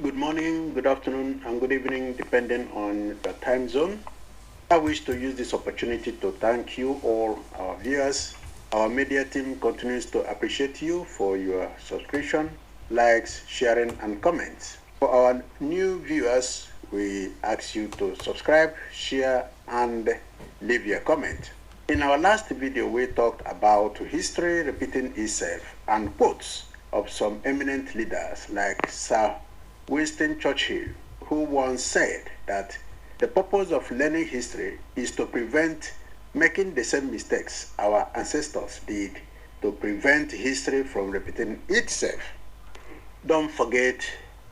Good morning, good afternoon, and good evening, depending on the time zone. I wish to use this opportunity to thank you all, our viewers. Our media team continues to appreciate you for your subscription, likes, sharing, and comments. For our new viewers, we ask you to subscribe, share, and leave your comment. In our last video, we talked about history repeating itself and quotes of some eminent leaders like Sir Winston Churchill, who once said that the purpose of learning history is to prevent making the same mistakes our ancestors did, to prevent history from repeating itself. Don't forget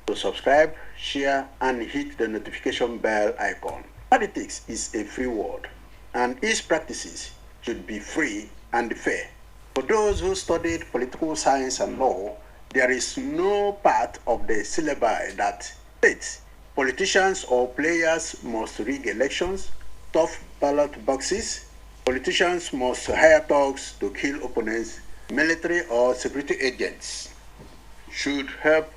to subscribe, share, and hit the notification bell icon. Politics is a free world, and its practices should be free and fair. For those who studied political science and law, there is no part of the syllabi that states politicians or players must rig elections, stuff ballot boxes, politicians must hire thugs to kill opponents, military or security agents should help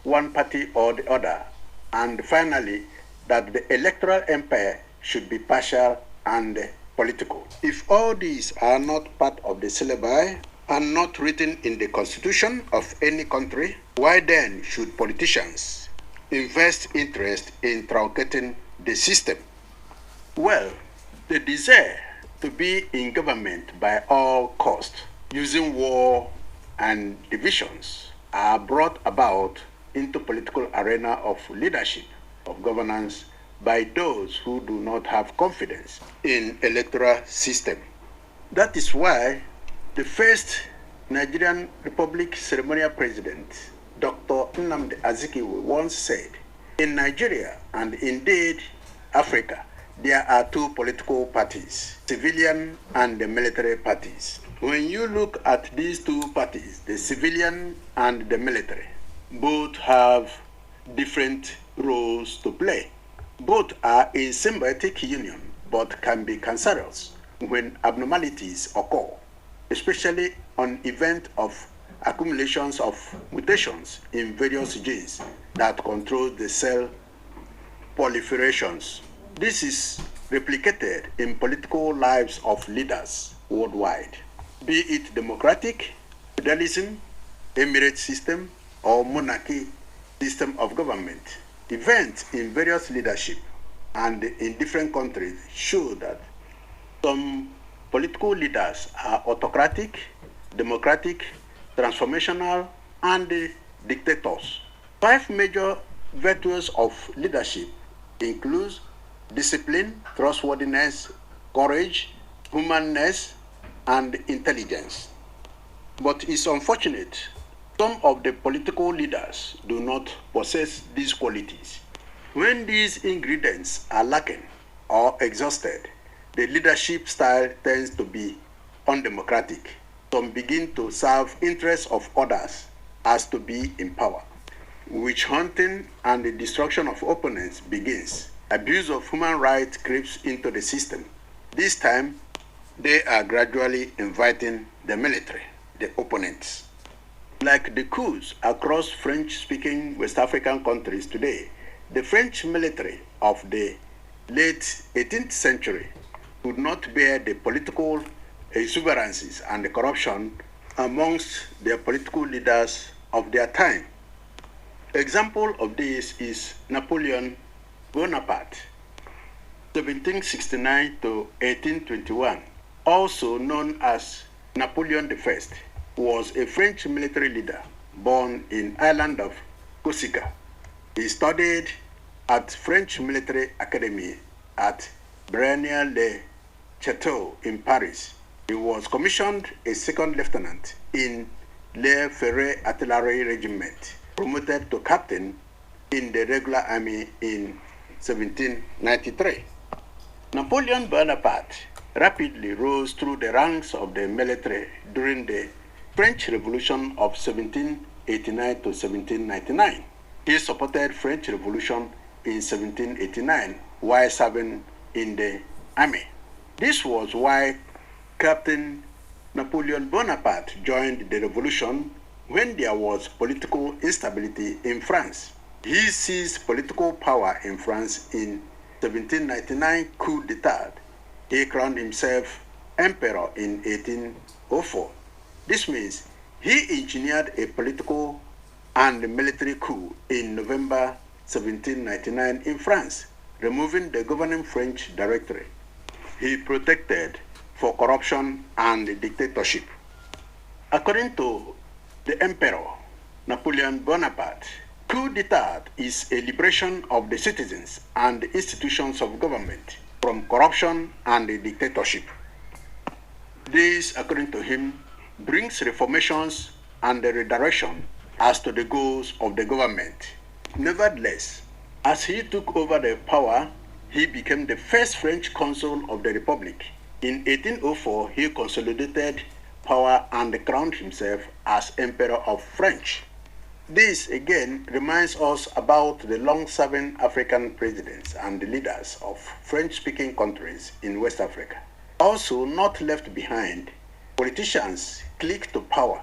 one party or the other, and finally, that the electoral empire should be partial and political. If all these are not part of the syllabi and not written in the constitution of any country, why then should politicians invest interest in truncating the system? Well, the desire to be in government by all cost, using war and divisions, are brought about into political arena of leadership, of governance, by those who do not have confidence in electoral system. That is why the first Nigerian Republic ceremonial president, Dr. Nnamdi Azikiwe, once said, in Nigeria and indeed Africa, there are two political parties, civilian and the military parties. When you look at these two parties, the civilian and the military, both have different roles to play. Both are in symbiotic union, but can be cancerous when abnormalities occur, especially on event of accumulations of mutations in various genes that control the cell proliferations. This is replicated in political lives of leaders worldwide, be it democratic, feudalism, emirate system, or monarchy system of government. Events in various leadership and in different countries show that some political leaders are autocratic, democratic, transformational, and dictators. 5 major virtues of leadership include discipline, trustworthiness, courage, humanness, and intelligence. But it's unfortunate some of the political leaders do not possess these qualities. When these ingredients are lacking or exhausted, the leadership style tends to be undemocratic. Some begin to serve interests of others as to be in power. Witch hunting and the destruction of opponents begins. Abuse of human rights creeps into the system. This time, they are gradually inviting the military, the opponents. Like the coups across French-speaking West African countries today, the French military of the late 18th century could not bear the political exuberances and the corruption amongst their political leaders of their time. Example of this is Napoleon Bonaparte, 1769 to 1821, also known as Napoleon I, was a French military leader born in island of Corsica. He studied at French Military Academy at Braine-le-Château in Paris. He was commissioned a second lieutenant in Le Ferret Artillery Regiment, promoted to captain in the regular army in 1793. Napoleon Bonaparte rapidly rose through the ranks of the military during the French Revolution of 1789 to 1799. He supported French Revolution in 1789 while serving in the army. This was why Captain Napoleon Bonaparte joined the revolution when there was political instability in France. He seized political power in France in 1799 coup d'etat. He crowned himself emperor in 1804. This means he engineered a political and military coup in November 1799 in France, removing the governing French directory. He protected for corruption and dictatorship. According to the Emperor Napoleon Bonaparte, coup d'etat is a liberation of the citizens and the institutions of government from corruption and dictatorship. This, according to him, brings reformations and the redirection as to the goals of the government. Nevertheless, as he took over the power, he became the first French consul of the Republic. In 1804, he consolidated power and crowned himself as Emperor of French. This again reminds us about the long-serving African presidents and the leaders of French-speaking countries in West Africa. Also not left behind, politicians click to power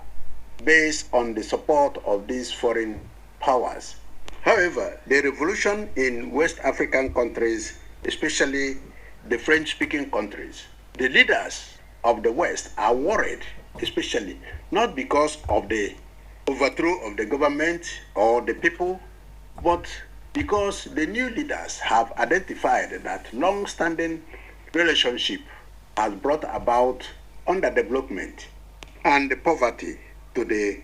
based on the support of these foreign powers. However, the revolution in West African countries, especially the French-speaking countries, the leaders of the West are worried, especially not because of the overthrow of the government or the people, but because the new leaders have identified that long-standing relationship has brought about underdevelopment and poverty to the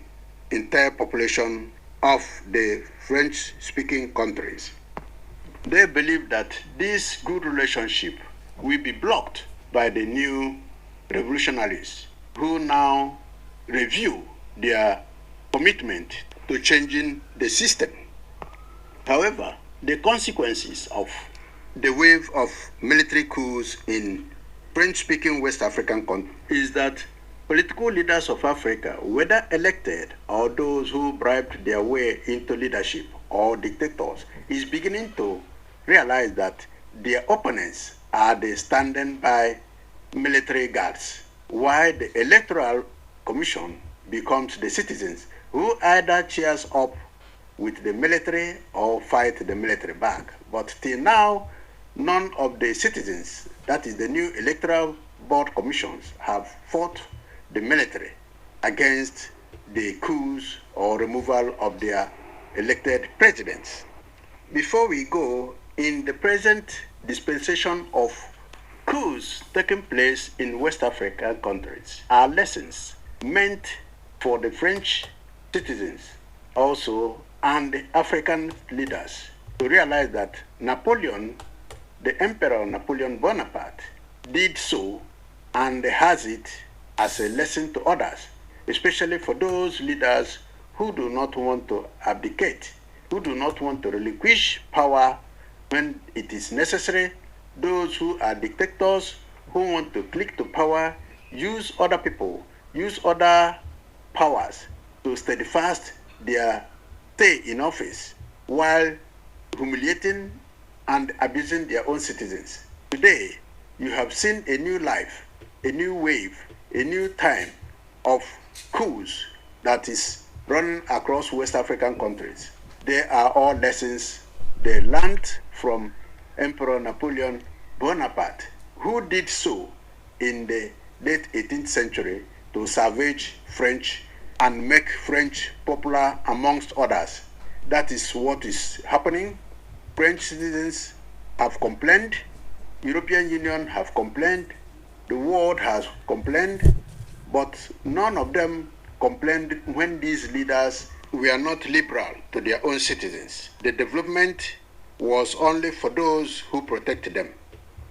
entire population of the French-speaking countries. They believe that this good relationship will be blocked by the new revolutionaries who now review their commitment to changing the system. However, the consequences of the wave of military coups in French-speaking West African countries is that political leaders of Africa, whether elected or those who bribed their way into leadership or dictators, is beginning to realize that their opponents are the standing by military guards, while the Electoral Commission becomes the citizens who either cheers up with the military or fight the military back. But till now, none of the citizens, that is the new Electoral Board commissions, have fought the military against the coups or removal of their elected presidents. Before we go, in the present dispensation of coups taking place in West African countries are lessons meant for the French citizens also and the African leaders to realize that Napoleon, the Emperor Napoleon Bonaparte, did so and has it as a lesson to others, especially for those leaders who do not want to abdicate, who do not want to relinquish power when it is necessary, those who are dictators who want to click to power, use other people, use other powers to steadfast their stay in office while humiliating and abusing their own citizens. Today, you have seen a new life, a new wave, a new time of coups that is running across West African countries. They are all lessons they learned from Emperor Napoleon Bonaparte, who did so in the late 18th century to savage French and make French popular amongst others. That is what is happening. French citizens have complained, European Union have complained, the world has complained, but none of them complained when these leaders were not liberal to their own citizens. The development was only for those who protect them.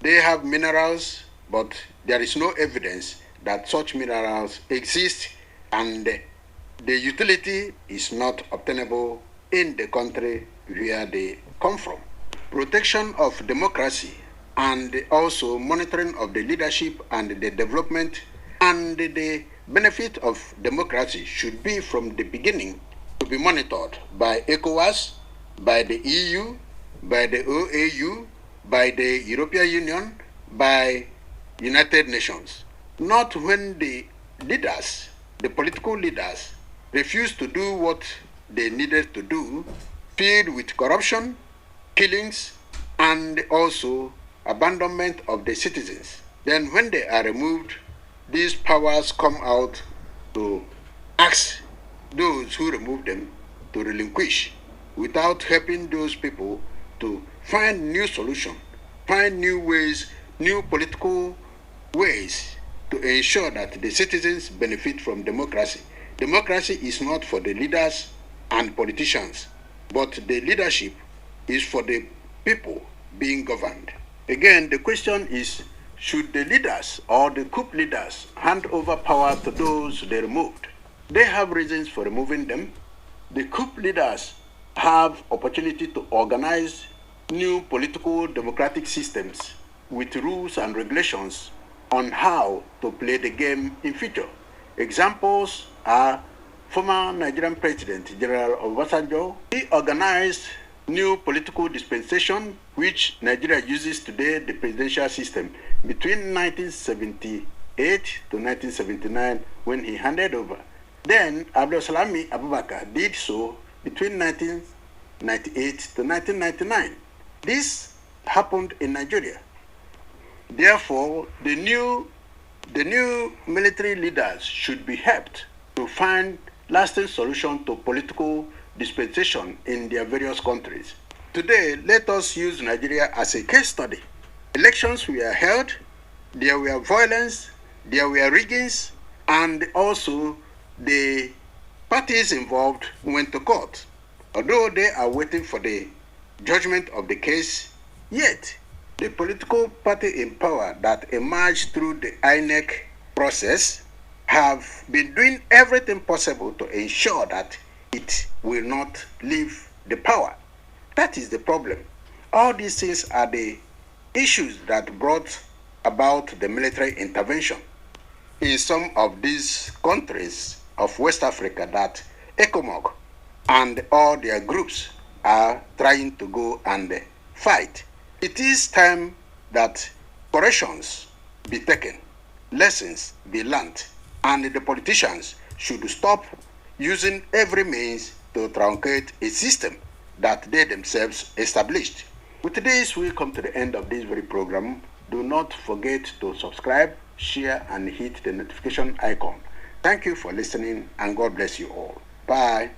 They have minerals, but there is no evidence that such minerals exist, and the utility is not obtainable in the country where they come from. Protection of democracy and also monitoring of the leadership and the development and the benefit of democracy should be from the beginning to be monitored by ECOWAS, by the EU, by the OAU, by the European Union, by United Nations. Not when the leaders, the political leaders, refuse to do what they needed to do filled with corruption, killings, and also abandonment of the citizens. Then when they are removed, these powers come out to ask those who remove them to relinquish without helping those people to find new solutions, find new ways, new political ways to ensure that the citizens benefit from democracy. Democracy is not for the leaders and politicians, but the leadership is for the people being governed. Again, the question is, should the leaders or the coup leaders hand over power to those they removed? They have reasons for removing them. The coup leaders have opportunity to organize new political democratic systems with rules and regulations on how to play the game in future. Examples are former Nigerian President General Obasanjo. He organized new political dispensation, which Nigeria uses today, the presidential system, between 1978 to 1979 when he handed over. Then Abdul Salami Abubakar did so between 1998 to 1999. This happened in Nigeria. Therefore, the new military leaders should be helped to find lasting solution to political dispensation in their various countries. Today, let us use Nigeria as a case study. Elections were held, there were violence, there were riggings, and also the parties involved went to court. Although they are waiting for the judgment of the case, yet the political party in power that emerged through the INEC process have been doing everything possible to ensure that it will not leave the power. That is the problem. All these things are the issues that brought about the military intervention in some of these countries of West Africa that ECOWAS and all their groups are trying to go and fight. It is time that corrections be taken, lessons be learned, and the politicians should stop using every means to truncate a system that they themselves established. With this, we come to the end of this very program. Do not forget to subscribe, share, and hit the notification icon. Thank you for listening, and God bless you all. Bye.